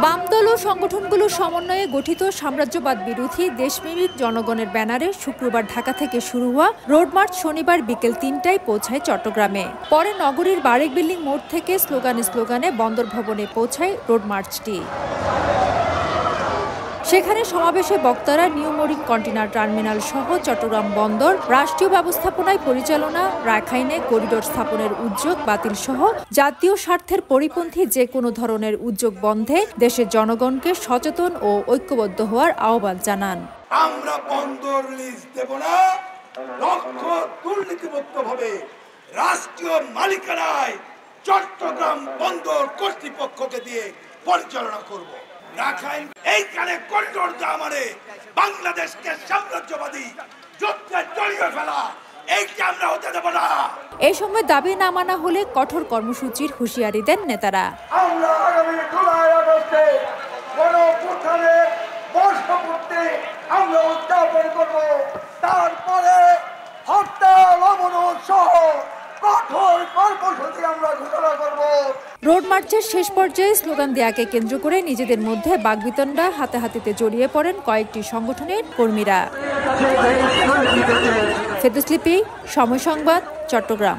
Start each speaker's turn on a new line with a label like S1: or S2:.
S1: বামদল ও সংগঠনগুলোর সমন্বয়ে গঠিত সাম্রাজ্যবাদ বিরোধী দেশপ্রেমিক জনগণের ব্যানারে শুক্রবার ঢাকা থেকে শুরু হওয়া রোড মার্চ শনিবার বিকেল ৩টায় পৌঁছায় চট্টগ্রামে। পরে নগরীর বারেক বিল্ডিং মোড় থেকে স্লোগানে বন্দর ভবনে পৌঁছায় রোড মার্চটি। সেখানে সমাবেশে বক্তারা নিউ মোরিং কন্টেইনার টার্মিনাল সহ চট্টগ্রাম বন্দর রাষ্ট্রীয় ব্যবস্থাপনায় পরিচালনা, রাখাইনে করিডোর স্থাপনের উদ্যোগ বাতিল সহ জাতীয় স্বার্থের পরিপন্থী যে কোনো ধরনের উদ্যোগ বন্ধে দেশের জনগণকে সচেতন ও ঐক্যবদ্ধ হওয়ার আহ্বান জানান।
S2: আমরা বন্দর লিজ দেব না, লক্ষ্য দুর্নীতিমুক্তভাবে রাষ্ট্রীয় মালিকানায় চট্টগ্রাম বন্দর কর্তৃপক্ষকে দিয়ে পরিচালনা করব। রাখাইন এইখানে করিডোর দেওয়া মানে বাংলাদেশকে সাম্রাজ্যবাদী যুদ্ধে জড়িয়ে ফেলা, এইটা আমরা হতে দেব না।
S1: এই সময় দাবি না মানা হলে কঠোর কর্মসূচির হুঁশিয়ারি দেন নেতারা।
S2: আমরা আগামী জুলাই আগস্টে গণঅভ্যুত্থানের বর্ষপূর্তি আমরা উদযাপন করব। তারপরে হরতাল, অবরোধ সহ কঠোর কর্মসূচি আমরা ঘোষণা করব।
S1: রোড মার্চের শেষ পর্যায়ে স্লোগান দেয়াকে কেন্দ্র করে নিজেদের মধ্যে বাকবিতণ্ডা, হাতাহাতিতে জড়িয়ে পড়েন কয়েকটি সংগঠনের কর্মীরা। ফেরদৌস লিপি, সময় সংবাদ, চট্টগ্রাম।